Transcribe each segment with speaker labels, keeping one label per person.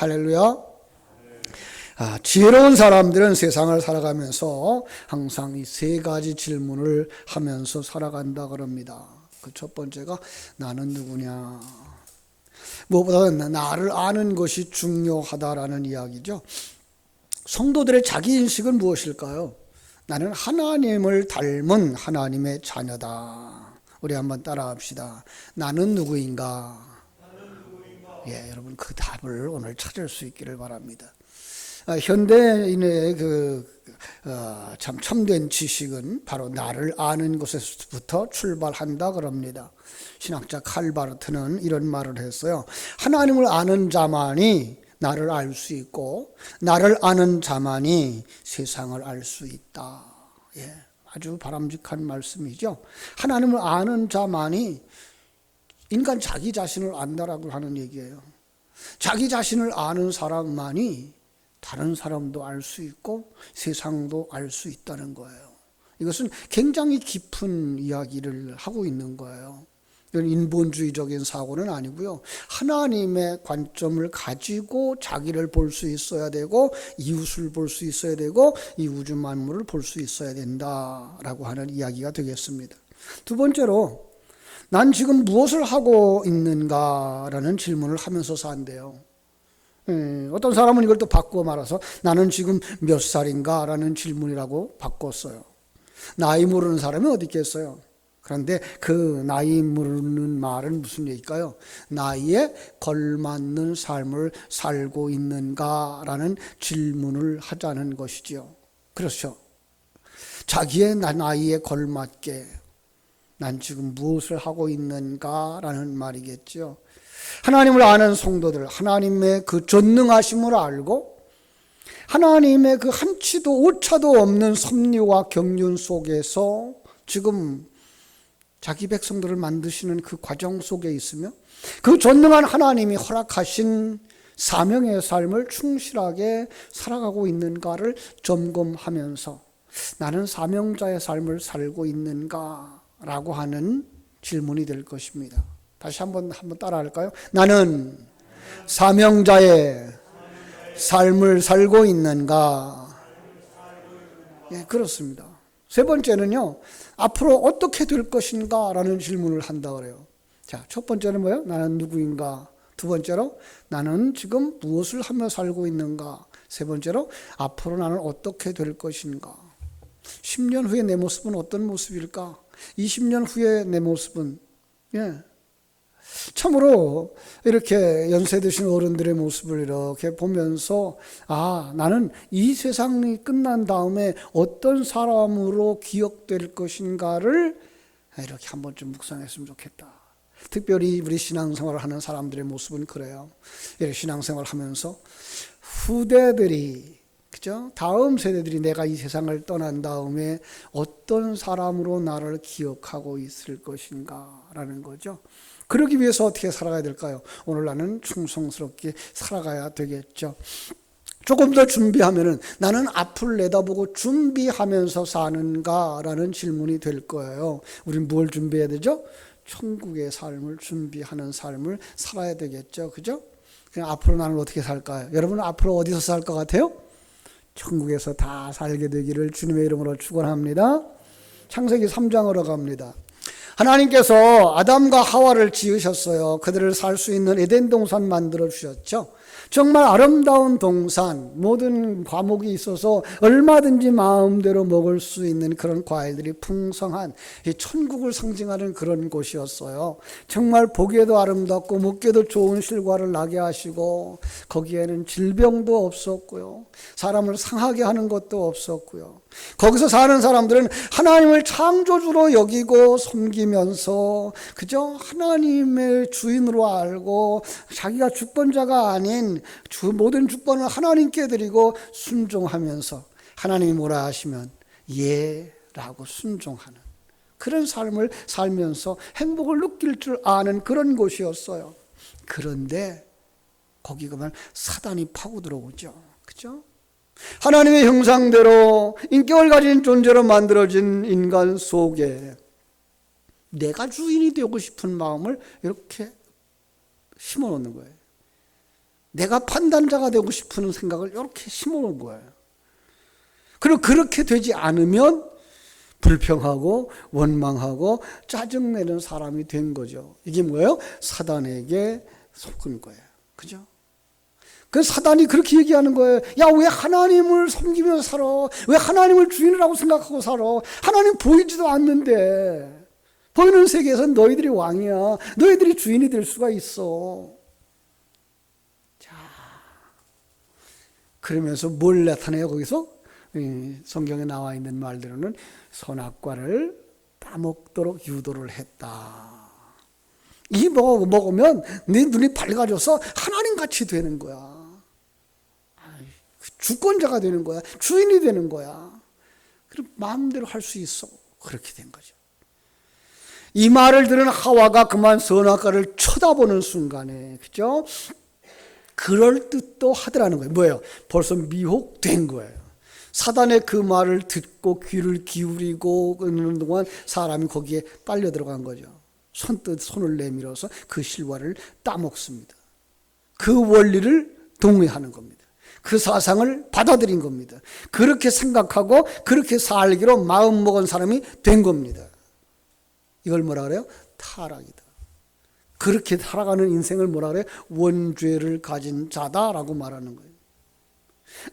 Speaker 1: 할렐루야. 지혜로운 사람들은 세상을 살아가면서 항상 이 세 가지 질문을 하면서 살아간다 그럽니다. 그 첫 번째가 나는 누구냐. 무엇보다는 나를 아는 것이 중요하다라는 이야기죠. 성도들의 자기인식은 무엇일까요? 나는 하나님을 닮은 하나님의 자녀다. 우리 한번 따라합시다. 나는 누구인가? 예, 여러분 그 답을 오늘 찾을 수 있기를 바랍니다. 현대인의 참 참된 지식은 바로 나를 아는 것에서부터 출발한다 그럽니다. 신학자 칼바르트는 이런 말을 했어요. 하나님을 아는 자만이 나를 알 수 있고 나를 아는 자만이 세상을 알 수 있다. 예, 아주 바람직한 말씀이죠. 하나님을 아는 자만이 인간 자기 자신을 안다라고 하는 얘기예요. 자기 자신을 아는 사람만이 다른 사람도 알 수 있고 세상도 알 수 있다는 거예요. 이것은 굉장히 깊은 이야기를 하고 있는 거예요. 이건 인본주의적인 사고는 아니고요. 하나님의 관점을 가지고 자기를 볼 수 있어야 되고 이웃을 볼 수 있어야 되고 이 우주 만물을 볼 수 있어야 된다라고 하는 이야기가 되겠습니다. 두 번째로 난 지금 무엇을 하고 있는가라는 질문을 하면서 산대요. 어떤 사람은 이걸 또 바꾸어 말아서 나는 지금 몇 살인가 라는 질문이라고 바꿨어요. 나이 모르는 사람이 어디 있겠어요. 그런데 그 나이 모르는 말은 무슨 얘기일까요? 나이에 걸맞는 삶을 살고 있는가 라는 질문을 하자는 것이지요. 그렇죠. 자기의 나이에 걸맞게 난 지금 무엇을 하고 있는가 라는 말이겠죠. 하나님을 아는 성도들, 하나님의 그 전능하심을 알고 하나님의 그 한치도 오차도 없는 섭리와 경륜 속에서 지금 자기 백성들을 만드시는 그 과정 속에 있으며 그 전능한 하나님이 허락하신 사명의 삶을 충실하게 살아가고 있는가를 점검하면서 나는 사명자의 삶을 살고 있는가라고 하는 질문이 될 것입니다. 다시 한번 따라할까요? 나는 사명자의 삶을 살고 있는가? 예, 그렇습니다. 세 번째는요, 앞으로 어떻게 될 것인가? 라는 질문을 한다 그래요. 자, 첫 번째는 뭐예요? 나는 누구인가? 두 번째로, 나는 지금 무엇을 하며 살고 있는가? 세 번째로, 앞으로 나는 어떻게 될 것인가? 10년 후에 내 모습은 어떤 모습일까? 20년 후에 내 모습은, 예. 참으로 이렇게 연세 드신 어른들의 모습을 이렇게 보면서 나는 이 세상이 끝난 다음에 어떤 사람으로 기억될 것인가를 이렇게 한번 좀 묵상했으면 좋겠다. 특별히 우리 신앙생활을 하는 사람들의 모습은 그래요. 이렇게 신앙생활을 하면서 후대들이 그죠? 다음 세대들이 내가 이 세상을 떠난 다음에 어떤 사람으로 나를 기억하고 있을 것인가라는 거죠. 그러기 위해서 어떻게 살아가야 될까요? 오늘 나는 충성스럽게 살아가야 되겠죠. 조금 더 준비하면은 나는 앞을 내다보고 준비하면서 사는가라는 질문이 될 거예요. 우린 뭘 준비해야 되죠? 천국의 삶을 준비하는 삶을 살아야 되겠죠. 그죠? 그냥 앞으로 나는 어떻게 살까요? 여러분은 앞으로 어디서 살 것 같아요? 천국에서 다 살게 되기를 주님의 이름으로 축원합니다. 창세기 3장으로 갑니다. 하나님께서 아담과 하와를 지으셨어요. 그들을 살 수 있는 에덴 동산 만들어 주셨죠. 정말 아름다운 동산, 모든 과목이 있어서 얼마든지 마음대로 먹을 수 있는 그런 과일들이 풍성한 이 천국을 상징하는 그런 곳이었어요. 정말 보기에도 아름답고 먹기에도 좋은 실과를 나게 하시고 거기에는 질병도 없었고요. 사람을 상하게 하는 것도 없었고요. 거기서 사는 사람들은 하나님을 창조주로 여기고 섬기면서 그저 하나님의 주인으로 알고 자기가 주권자가 아닌 모든 주권을 하나님께 드리고 순종하면서 하나님이 뭐라 하시면 예라고 순종하는 그런 삶을 살면서 행복을 느낄 줄 아는 그런 곳이었어요. 그런데 거기 가면 사단이 파고 들어오죠. 그죠? 하나님의 형상대로 인격을 가진 존재로 만들어진 인간 속에 내가 주인이 되고 싶은 마음을 이렇게 심어놓는 거예요. 내가 판단자가 되고 싶은 생각을 이렇게 심어놓은 거예요. 그리고 그렇게 되지 않으면 불평하고 원망하고 짜증내는 사람이 된 거죠. 이게 뭐예요? 사단에게 속은 거예요. 그죠? 그래서 사단이 그렇게 얘기하는 거예요. 야, 왜 하나님을 섬기면서 살아? 왜 하나님을 주인이라고 생각하고 살아? 하나님 보이지도 않는데. 보이는 세계에서는 너희들이 왕이야. 너희들이 주인이 될 수가 있어. 자, 그러면서 뭘 나타내요? 거기서 성경에 나와 있는 말대로는 선악과를 따먹도록 유도를 했다. 이 먹으면 네 눈이 밝아져서 하나님같이 되는 거야. 주권자가 되는 거야. 주인이 되는 거야. 그럼 마음대로 할 수 있어. 그렇게 된 거죠. 이 말을 들은 하와가 그만 선악과를 쳐다보는 순간에, 그죠? 그럴 듯도 하더라는 거예요. 뭐예요? 벌써 미혹된 거예요. 사단의 그 말을 듣고 귀를 기울이고 그러는 동안 사람이 거기에 빨려 들어간 거죠. 손뜻 손을 내밀어서 그 실과를 따먹습니다. 그 원리를 동의하는 겁니다. 그 사상을 받아들인 겁니다. 그렇게 생각하고 그렇게 살기로 마음먹은 사람이 된 겁니다. 이걸 뭐라 그래요? 타락이다. 그렇게 살아가는 인생을 뭐라 그래요? 원죄를 가진 자다라고 말하는 거예요.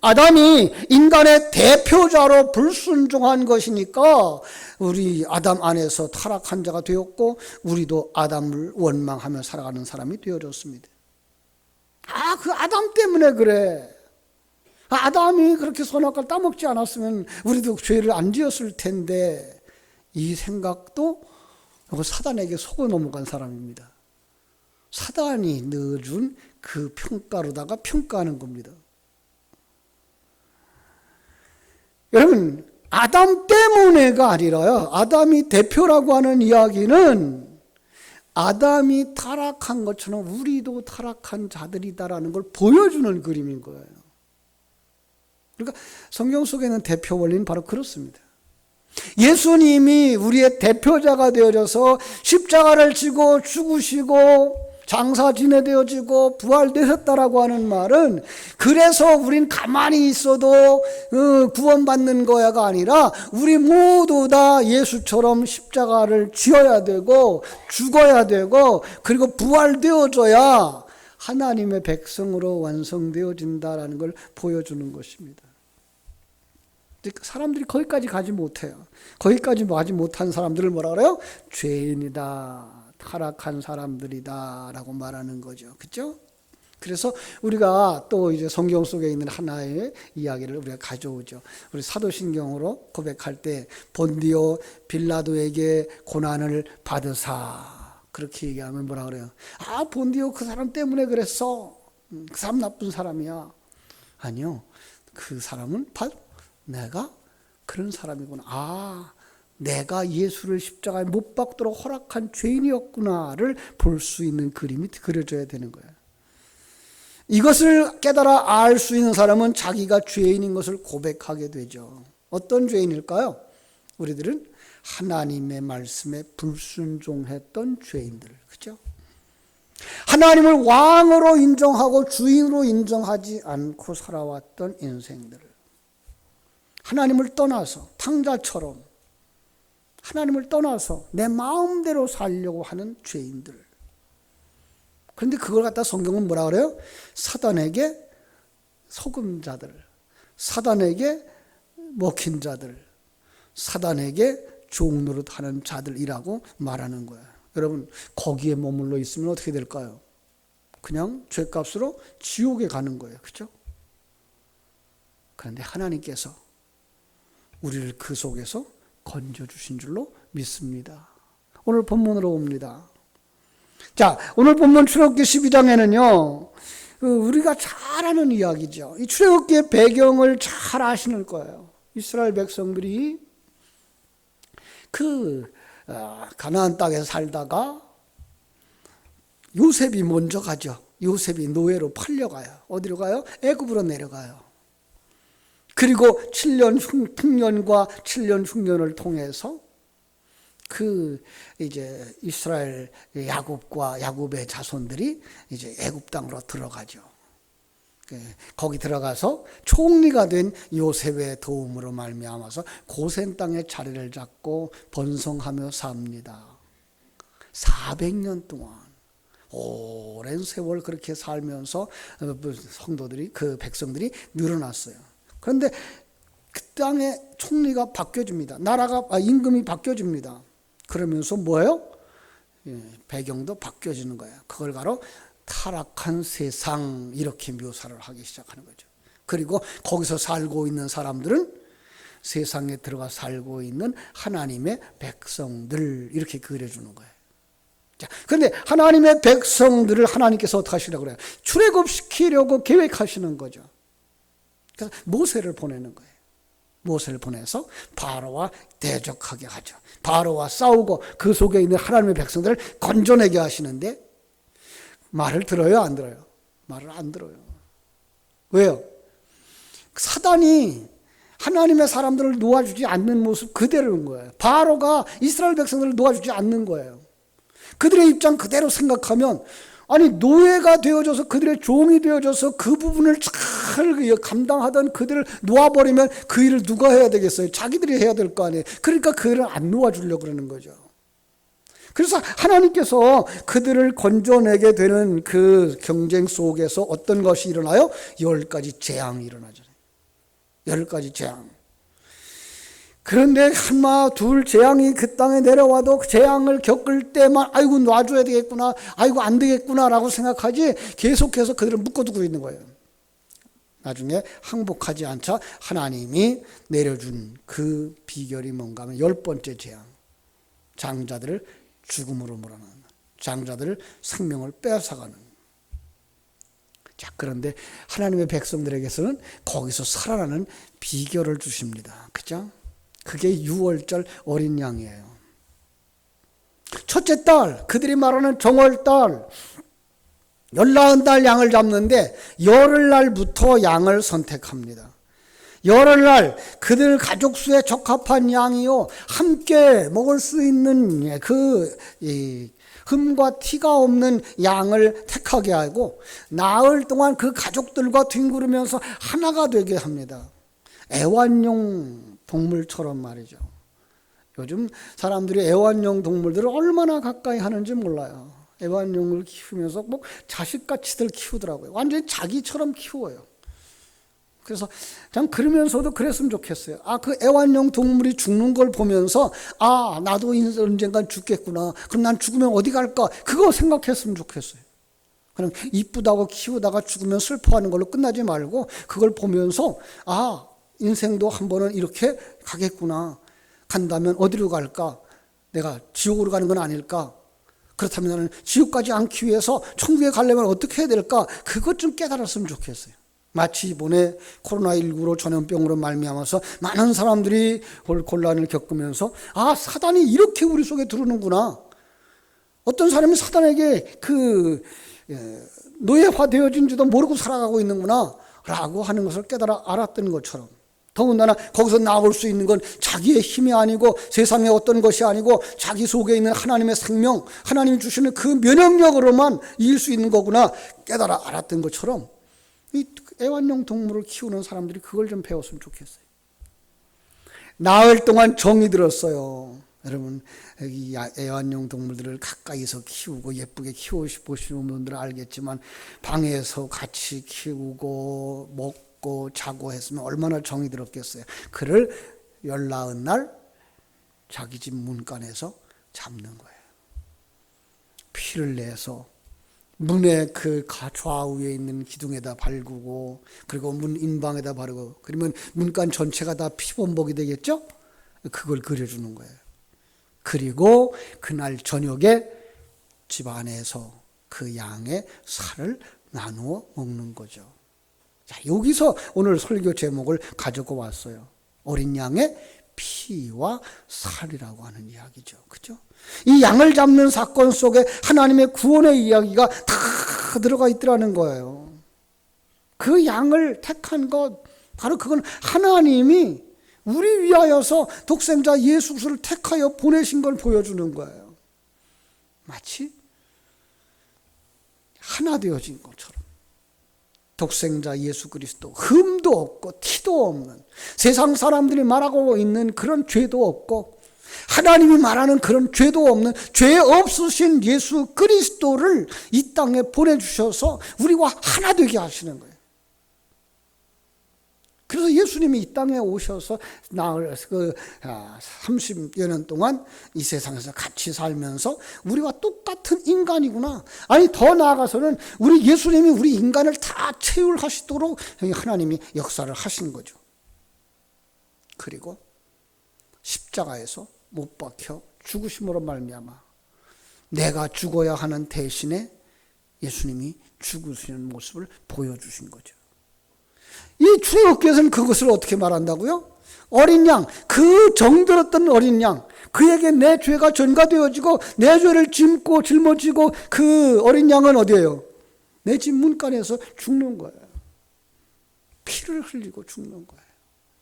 Speaker 1: 아담이 인간의 대표자로 불순종한 것이니까 우리 아담 안에서 타락한 자가 되었고 우리도 아담을 원망하며 살아가는 사람이 되어졌습니다. 그 아담 때문에 그래. 아담이 그렇게 선악과를 따먹지 않았으면 우리도 죄를 안 지었을 텐데, 이 생각도 사단에게 속아 넘어간 사람입니다. 사단이 넣어준 그 평가로다가 평가하는 겁니다. 여러분, 아담 때문에가 아니라요. 아담이 대표라고 하는 이야기는 아담이 타락한 것처럼 우리도 타락한 자들이다라는 걸 보여주는 그림인 거예요. 그러니까 성경 속에 있는 대표 원리는 바로 그렇습니다. 예수님이 우리의 대표자가 되어져서 십자가를 지고 죽으시고 장사 지내되어지고 부활되셨다라고 하는 말은 그래서 우린 가만히 있어도 구원받는 거야가 아니라 우리 모두 다 예수처럼 십자가를 지어야 되고 죽어야 되고 그리고 부활되어져야 하나님의 백성으로 완성되어진다라는 걸 보여주는 것입니다. 사람들이 거기까지 가지 못해요. 거기까지 가지 못한 사람들을 뭐라 그래요? 죄인이다, 타락한 사람들이다 라고 말하는 거죠. 그렇죠? 그래서 우리가 또 이제 성경 속에 있는 하나의 이야기를 우리가 가져오죠. 우리 사도신경으로 고백할 때 본디오 빌라도에게 고난을 받으사, 그렇게 얘기하면 뭐라 그래요? 본디오 그 사람 때문에 그랬어. 그 사람 나쁜 사람이야. 아니요. 그 사람은 바로 내가 그런 사람이구나. 내가 예수를 십자가에 못 박도록 허락한 죄인이었구나를 볼 수 있는 그림이 그려져야 되는 거예요. 이것을 깨달아 알 수 있는 사람은 자기가 죄인인 것을 고백하게 되죠. 어떤 죄인일까요? 우리들은 하나님의 말씀에 불순종했던 죄인들, 그죠? 하나님을 왕으로 인정하고 주인으로 인정하지 않고 살아왔던 인생들, 하나님을 떠나서 탕자처럼 하나님을 떠나서 내 마음대로 살려고 하는 죄인들. 그런데 그걸 갖다 성경은 뭐라 그래요? 사단에게 속은 자들, 사단에게 먹힌 자들, 사단에게 종노릇하는 자들이라고 말하는 거예요. 여러분, 거기에 머물러 있으면 어떻게 될까요? 그냥 죄값으로 지옥에 가는 거예요. 그렇죠? 그런데 하나님께서 우리를 그 속에서 건져주신 줄로 믿습니다. 오늘 본문으로 옵니다. 자, 오늘 본문 출애굽기 12장에는요, 우리가 잘 아는 이야기죠. 이 출애굽기의 배경을 잘 아시는 거예요. 이스라엘 백성들이 가나안 땅에 살다가 요셉이 먼저 가죠. 요셉이 노예로 팔려가요. 어디로 가요? 애굽으로 내려가요. 그리고 7년 풍년과 7년 흉년을 통해서 이제 이스라엘 야곱과 야곱의 자손들이 이제 애굽 땅으로 들어가죠. 거기 들어가서 총리가 된 요셉의 도움으로 말미암아서 고센 땅에 자리를 잡고 번성하며 삽니다. 400년 동안 오랜 세월 그렇게 살면서 성도들이, 그 백성들이 늘어났어요. 그런데 그 땅의 총리가 바뀌어집니다. 임금이 바뀌어집니다. 그러면서 뭐예요? 배경도 바뀌어지는 거예요. 그걸 바로 타락한 세상, 이렇게 묘사를 하기 시작하는 거죠. 그리고 거기서 살고 있는 사람들은 세상에 들어가 살고 있는 하나님의 백성들, 이렇게 그려주는 거예요. 자, 그런데 하나님의 백성들을 하나님께서 어떻게 하시려고 그래요? 출애굽시키려고 계획하시는 거죠. 그래서 모세를 보내는 거예요. 모세를 보내서 바로와 대적하게 하죠. 바로와 싸우고 그 속에 있는 하나님의 백성들을 건져내게 하시는데 말을 들어요, 안 들어요? 말을 안 들어요. 왜요? 사단이 하나님의 사람들을 놓아주지 않는 모습 그대로인 거예요. 바로가 이스라엘 백성들을 놓아주지 않는 거예요. 그들의 입장 그대로 생각하면, 아니 노예가 되어져서 그들의 종이 되어져서 그 부분을 잘 감당하던 그들을 놓아버리면 그 일을 누가 해야 되겠어요? 자기들이 해야 될 거 아니에요. 그러니까 그 일을 안 놓아주려고 그러는 거죠. 그래서 하나님께서 그들을 건져내게 되는 그 경쟁 속에서 어떤 것이 일어나요? 10가지 재앙이 일어나잖아요. 10가지 재앙. 그런데 한마 둘 재앙이 그 땅에 내려와도 그 재앙을 겪을 때만 아이고 놔줘야 되겠구나, 아이고 안 되겠구나 라고 생각하지, 계속해서 그들을 묶어두고 있는 거예요. 나중에 항복하지 않자 하나님이 내려준 그 비결이 뭔가 하면 10번째 재앙, 장자들을 죽음으로 몰아넣는, 장자들을 생명을 뺏어가는. 자, 그런데 하나님의 백성들에게서는 거기서 살아나는 비결을 주십니다. 그죠? 그게 유월절 어린 양이에요. 첫째 달, 그들이 말하는 정월달, 19달 양을 잡는데 열흘날부터 양을 선택합니다. 열흘날 그들 가족 수에 적합한 양이요, 함께 먹을 수 있는 그 흠과 티가 없는 양을 택하게 하고 나흘 동안 그 가족들과 뒹구르면서 하나가 되게 합니다. 애완용 동물처럼 말이죠. 요즘 사람들이 애완용 동물들을 얼마나 가까이 하는지 몰라요. 애완용을 키우면서 뭐 자식같이들 키우더라고요. 완전히 자기처럼 키워요. 그래서 참 그러면서도 그랬으면 좋겠어요. 그 애완용 동물이 죽는 걸 보면서 나도 언젠간 죽겠구나. 그럼 난 죽으면 어디 갈까? 그거 생각했으면 좋겠어요. 그럼 이쁘다고 키우다가 죽으면 슬퍼하는 걸로 끝나지 말고 그걸 보면서 인생도 한 번은 이렇게 가겠구나. 간다면 어디로 갈까? 내가 지옥으로 가는 건 아닐까? 그렇다면 나는 지옥까지 않기 위해서 천국에 가려면 어떻게 해야 될까? 그것 좀 깨달았으면 좋겠어요. 마치 이번에 코로나19로 전염병으로 말미암아서 많은 사람들이 곤란을 겪으면서 사단이 이렇게 우리 속에 들어오는구나. 어떤 사람이 사단에게 노예화되어진지도 모르고 살아가고 있는구나 라고 하는 것을 깨달아 알았던 것처럼, 더군다나 거기서 나올 수 있는 건 자기의 힘이 아니고 세상의 어떤 것이 아니고 자기 속에 있는 하나님의 생명, 하나님이 주시는 그 면역력으로만 이길 수 있는 거구나 깨달아 알았던 것처럼, 이 애완용 동물을 키우는 사람들이 그걸 좀 배웠으면 좋겠어요. 나흘 동안 정이 들었어요. 여러분, 이 애완용 동물들을 가까이서 키우고 예쁘게 키워보시는 분들은 알겠지만 방에서 같이 키우고 먹고 자고 했으면 얼마나 정이 들었겠어요. 그를 19날 자기 집 문간에서 잡는 거예요. 피를 내서 문의 그 좌우에 있는 기둥에다 바르고, 그리고 문 인방에다 바르고, 그러면 문간 전체가 다 피범벅이 되겠죠? 그걸 그려주는 거예요. 그리고 그날 저녁에 집 안에서 그 양의 살을 나누어 먹는 거죠. 자, 여기서 오늘 설교 제목을 가지고 왔어요. 어린 양의 피와 살이라고 하는 이야기죠. 그죠? 이 양을 잡는 사건 속에 하나님의 구원의 이야기가 다 들어가 있더라는 거예요. 그 양을 택한 것, 바로 그건 하나님이 우리 위하여서 독생자 예수 그리스도를 택하여 보내신 걸 보여주는 거예요. 마치 하나 되어진 것처럼. 독생자 예수 그리스도, 흠도 없고 티도 없는, 세상 사람들이 말하고 있는 그런 죄도 없고 하나님이 말하는 그런 죄도 없는, 죄 없으신 예수 그리스도를 이 땅에 보내주셔서 우리와 하나 되게 하시는 거예요. 그래서 예수님이 이 땅에 오셔서 30여 년 동안 이 세상에서 같이 살면서 우리와 똑같은 인간이구나. 아니 더 나아가서는 우리 예수님이 우리 인간을 다 체휼하시도록 하나님이 역사를 하신 거죠. 그리고 십자가에서 못 박혀 죽으심으로 말미암아 내가 죽어야 하는 대신에 예수님이 죽으시는 모습을 보여주신 거죠. 이 출애굽기에서는 그것을 어떻게 말한다고요? 어린 양, 그 정들었던 어린 양, 그에게 내 죄가 전가되어지고 내 죄를 짊어지고 그 어린 양은 어디예요? 내 집 문간에서 죽는 거예요. 피를 흘리고 죽는 거예요.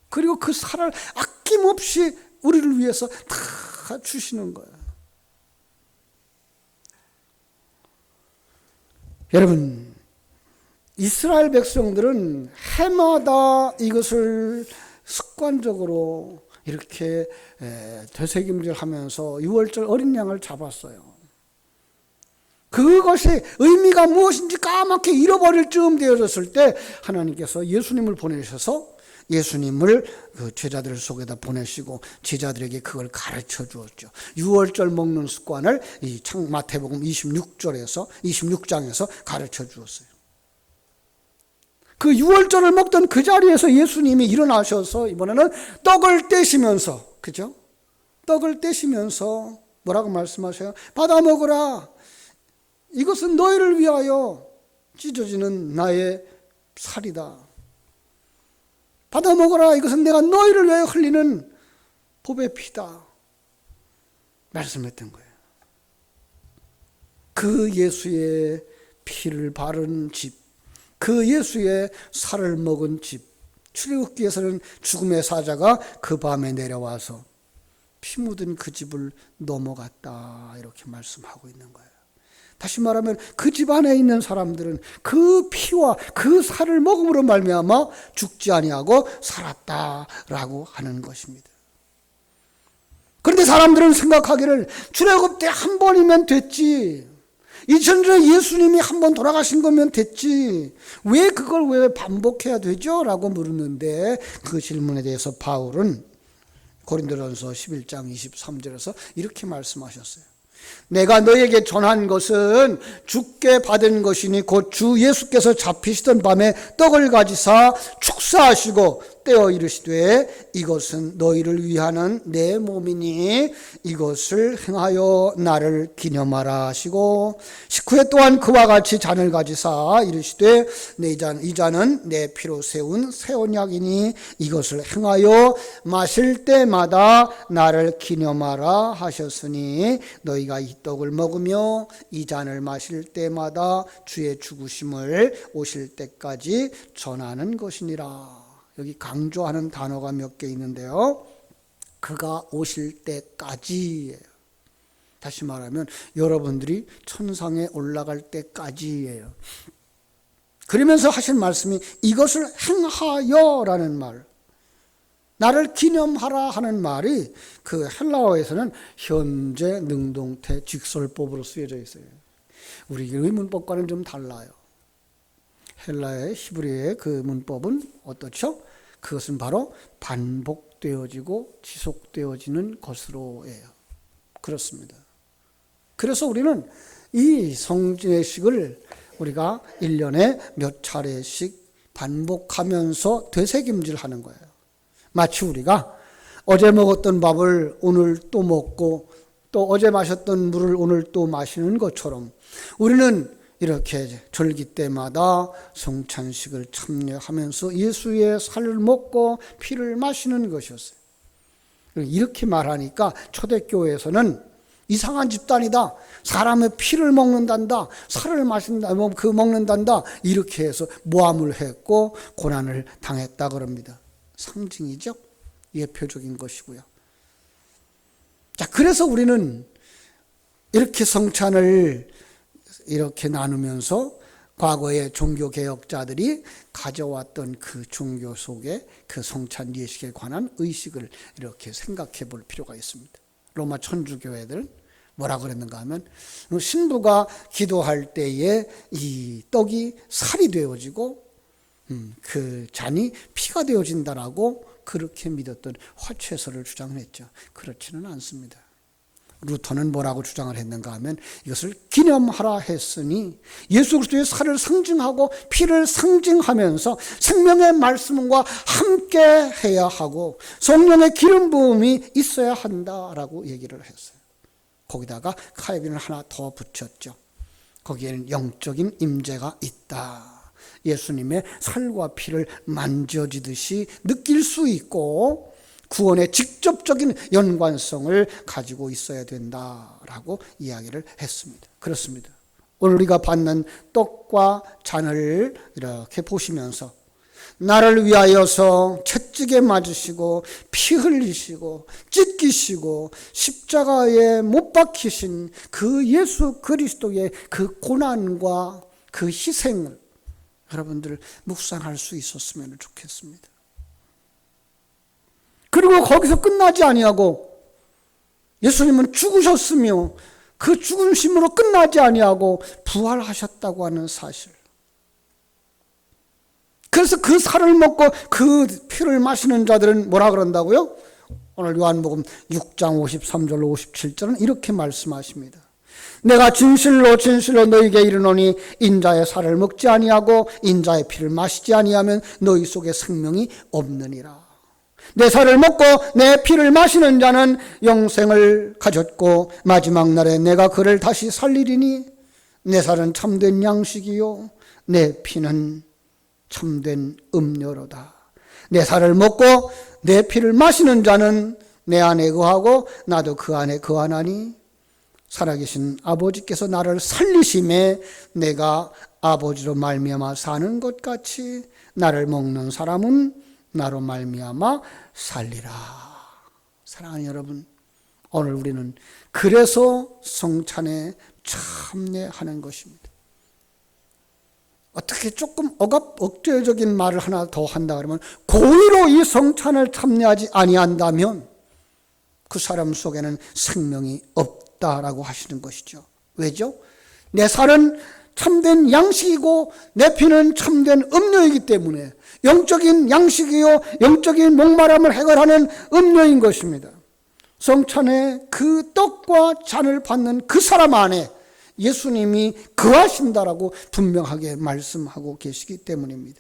Speaker 1: 그리고 그 살을 아낌없이 우리를 위해서 다 주시는 거예요. 여러분, 이스라엘 백성들은 해마다 이것을 습관적으로 이렇게 되새김질하면서 유월절 어린 양을 잡았어요. 그것이 의미가 무엇인지 까맣게 잃어버릴 즈음 되어졌을 때 하나님께서 예수님을 보내셔서 예수님을 그 제자들 속에다 보내시고 제자들에게 그걸 가르쳐 주었죠. 유월절 먹는 습관을 이 마태복음 26장에서 가르쳐 주었어요. 그 유월절을 먹던 그 자리에서 예수님이 일어나셔서 이번에는 떡을 떼시면서, 그죠? 떡을 떼시면서 뭐라고 말씀하셔요? 받아 먹으라. 이것은 너희를 위하여 찢어지는 나의 살이다. 받아 먹어라. 이것은 내가 너희를 위하여 흘리는 보배 피다. 말씀했던 거예요. 그 예수의 피를 바른 집, 그 예수의 살을 먹은 집, 출애굽기에서는 죽음의 사자가 그 밤에 내려와서 피 묻은 그 집을 넘어갔다 이렇게 말씀하고 있는 거예요. 다시 말하면 그 집 안에 있는 사람들은 그 피와 그 살을 먹음으로 말미암아 죽지 아니하고 살았다라고 하는 것입니다. 그런데 사람들은 생각하기를 출애굽 때 한 번이면 됐지, 2000년 전에 예수님이 한 번 돌아가신 거면 됐지, 왜 그걸 왜 반복해야 되죠? 라고 물었는데 그 질문에 대해서 바울은 고린도전서 11장 23절에서 이렇게 말씀하셨어요. 내가 너에게 전한 것은 주께 받은 것이니 곧 주 예수께서 잡히시던 밤에 떡을 가지사 축사하시고 떼어 이르시되 이것은 너희를 위하는 내 몸이니 이것을 행하여 나를 기념하라 하시고, 식후에 또한 그와 같이 잔을 가지사 이르시되 이 잔은 내 피로 세운 새 언약이니 이것을 행하여 마실 때마다 나를 기념하라 하셨으니 너희가 이 떡을 먹으며 이 잔을 마실 때마다 주의 죽으심을 오실 때까지 전하는 것이니라. 여기 강조하는 단어가 몇 개 있는데요. 그가 오실 때까지예요. 다시 말하면 여러분들이 천상에 올라갈 때까지예요. 그러면서 하신 말씀이 이것을 행하여라는 말, 나를 기념하라 하는 말이 그 헬라어에서는 현재 능동태 직설법으로 쓰여져 있어요. 우리 문법과는 좀 달라요. 헬라의 히브리어의 그 문법은 어떻죠? 그것은 바로 반복되어지고 지속되어지는 것으로예요. 그렇습니다. 그래서 우리는 이 성례식을 우리가 1년에 몇 차례씩 반복하면서 되새김질하는 거예요. 마치 우리가 어제 먹었던 밥을 오늘 또 먹고 또 어제 마셨던 물을 오늘 또 마시는 것처럼 우리는 이렇게 절기 때마다 성찬식을 참여하면서 예수의 살을 먹고 피를 마시는 것이었어요. 이렇게 말하니까 초대교회에서는 이상한 집단이다, 사람의 피를 먹는단다, 살을 마신다, 먹는단다, 이렇게 해서 모함을 했고 고난을 당했다 그럽니다. 상징이죠. 예표적인 것이고요. 자, 그래서 우리는 이렇게 성찬을 이렇게 나누면서 과거의 종교개혁자들이 가져왔던 그 종교 속에 그 성찬 예식에 관한 의식을 이렇게 생각해 볼 필요가 있습니다. 로마 천주교회들은 뭐라 그랬는가 하면 신부가 기도할 때에 이 떡이 살이 되어지고 그 잔이 피가 되어진다라고 그렇게 믿었던 화채설을 주장했죠. 그렇지는 않습니다. 루터는 뭐라고 주장을 했는가 하면 이것을 기념하라 했으니 예수 그리스도의 살을 상징하고 피를 상징하면서 생명의 말씀과 함께 해야 하고 성령의 기름 부음이 있어야 한다라고 얘기를 했어요. 거기다가 카이빈을 하나 더 붙였죠. 거기에는 영적인 임재가 있다. 예수님의 살과 피를 만져지듯이 느낄 수 있고 구원의 직접적인 연관성을 가지고 있어야 된다라고 이야기를 했습니다. 그렇습니다. 오늘 우리가 받는 떡과 잔을 이렇게 보시면서 나를 위하여서 채찍에 맞으시고 피 흘리시고 찢기시고 십자가에 못 박히신 그 예수 그리스도의 그 고난과 그 희생을 여러분들 묵상할 수 있었으면 좋겠습니다. 그리고 거기서 끝나지 아니하고 예수님은 죽으셨으며 그 죽으심으로 끝나지 아니하고 부활하셨다고 하는 사실. 그래서 그 살을 먹고 그 피를 마시는 자들은 뭐라 그런다고요? 오늘 요한복음 6장 53절로 57절은 이렇게 말씀하십니다. 내가 진실로 진실로 너희에게 이르노니 인자의 살을 먹지 아니하고 인자의 피를 마시지 아니하면 너희 속에 생명이 없느니라. 내 살을 먹고 내 피를 마시는 자는 영생을 가졌고 마지막 날에 내가 그를 다시 살리리니 내 살은 참된 양식이요 내 피는 참된 음료로다. 내 살을 먹고 내 피를 마시는 자는 내 안에 거하고 나도 그 안에 거하나니 살아계신 아버지께서 나를 살리심에 내가 아버지로 말미암아 사는 것 같이 나를 먹는 사람은 나로 말미암아 살리라. 사랑하는 여러분, 오늘 우리는 그래서 성찬에 참여하는 것입니다. 어떻게 조금 억제적인 말을 하나 더 한다 그러면 고의로 이 성찬을 참여하지 아니한다면 그 사람 속에는 생명이 없다라고 하시는 것이죠. 왜죠? 내 살은 참된 양식이고 내 피는 참된 음료이기 때문에 영적인 양식이요 영적인 목마름을 해결하는 음료인 것입니다. 성찬에 그 떡과 잔을 받는 그 사람 안에 예수님이 거하신다라고 분명하게 말씀하고 계시기 때문입니다.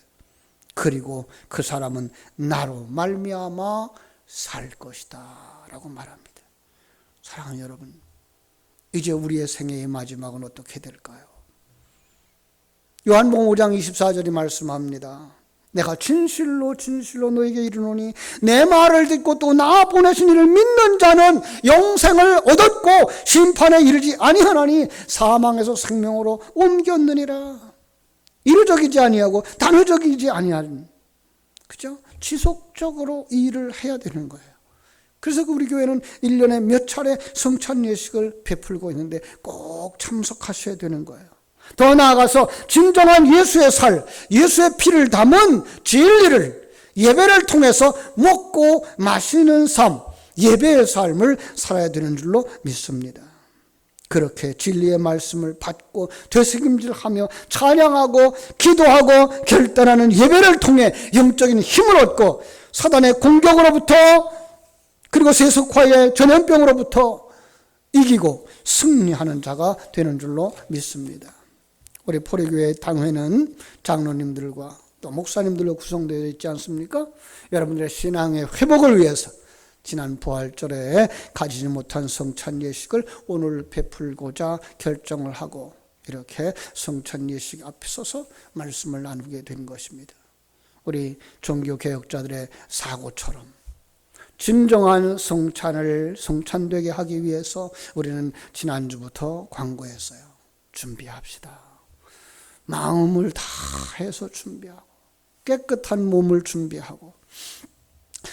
Speaker 1: 그리고 그 사람은 나로 말미암아 살 것이다 라고 말합니다. 사랑하는 여러분, 이제 우리의 생애의 마지막은 어떻게 될까요? 요한복음 5장 24절이 말씀합니다. 내가 진실로 진실로 너에게 이르노니 내 말을 듣고 또 나 보내신 이를 믿는 자는 영생을 얻었고 심판에 이르지 아니하나니 사망에서 생명으로 옮겼느니라. 이루적이지 아니하고 단회적이지 아니하는, 그죠? 지속적으로 이 일을 해야 되는 거예요. 그래서 우리 교회는 1년에 몇 차례 성찬 예식을 베풀고 있는데 꼭 참석하셔야 되는 거예요. 더 나아가서 진정한 예수의 살, 예수의 피를 담은 진리를 예배를 통해서 먹고 마시는 삶, 예배의 삶을 살아야 되는 줄로 믿습니다. 그렇게 진리의 말씀을 받고 되새김질하며 찬양하고 기도하고 결단하는 예배를 통해 영적인 힘을 얻고 사단의 공격으로부터 그리고 세속화의 전염병으로부터 이기고 승리하는 자가 되는 줄로 믿습니다. 우리 포리교회 당회는 장로님들과 또 목사님들로 구성되어 있지 않습니까? 여러분들의 신앙의 회복을 위해서 지난 부활절에 가지지 못한 성찬 예식을 오늘 베풀고자 결정을 하고 이렇게 성찬 예식 앞에 서서 말씀을 나누게 된 것입니다. 우리 종교개혁자들의 사고처럼 진정한 성찬을 성찬되게 하기 위해서 우리는 지난주부터 광고했어요. 준비합시다. 마음을 다해서 준비하고 깨끗한 몸을 준비하고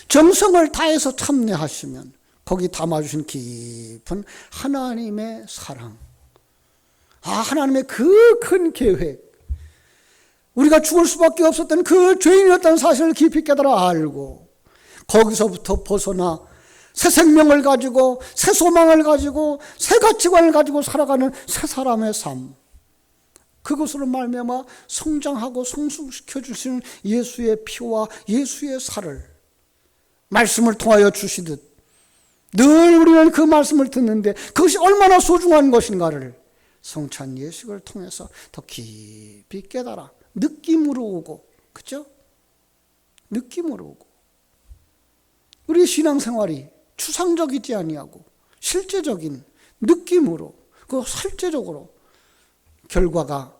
Speaker 1: 정성을 다해서 참여하시면 거기 담아주신 깊은 하나님의 사랑, 하나님의 그 큰 계획, 우리가 죽을 수밖에 없었던 그 죄인이었다는 사실을 깊이 깨달아 알고 거기서부터 벗어나 새 생명을 가지고 새 소망을 가지고 새 가치관을 가지고 살아가는 새 사람의 삶, 그것으로 말미암아 성장하고 성숙시켜 주시는 예수의 피와 예수의 살을 말씀을 통하여 주시듯 늘 우리는 그 말씀을 듣는데 그것이 얼마나 소중한 것인가를 성찬 예식을 통해서 더 깊이 깨달아 느낌으로 오고, 그죠? 느낌으로 오고, 우리 신앙생활이 추상적이지 아니하고 실제적인 느낌으로, 그 실제적으로 결과가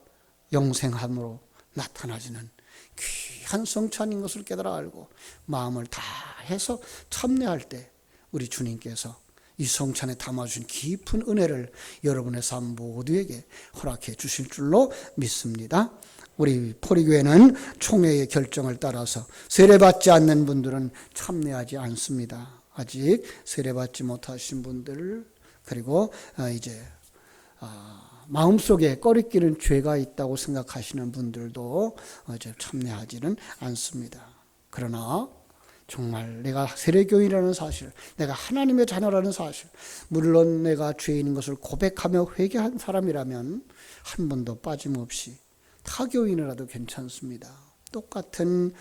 Speaker 1: 영생함으로 나타나지는 귀한 성찬인 것을 깨달아 알고 마음을 다해서 참여할 때 우리 주님께서 이 성찬에 담아주신 깊은 은혜를 여러분의 삶 모두에게 허락해 주실 줄로 믿습니다. 우리 포리교회는 총회의 결정을 따라서 세례받지 않는 분들은 참여하지 않습니다. 아직 세례받지 못하신 분들, 그리고 이제 마음속에 꺼리끼는 죄가 있다고 생각하시는 분들도 이제 참여하지는 않습니다. 그러나 정말 내가 세례교인이라는 사실, 내가 하나님의 자녀라는 사실, 물론 내가 죄인인 것을 고백하며 회개한 사람이라면 한 번도 빠짐없이 타교인이라도 괜찮습니다. 똑같은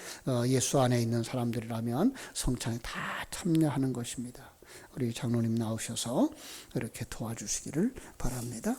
Speaker 1: 예수 안에 있는 사람들이라면 성찬에 다 참여하는 것입니다. 우리 장로님 나오셔서 이렇게 도와주시기를 바랍니다.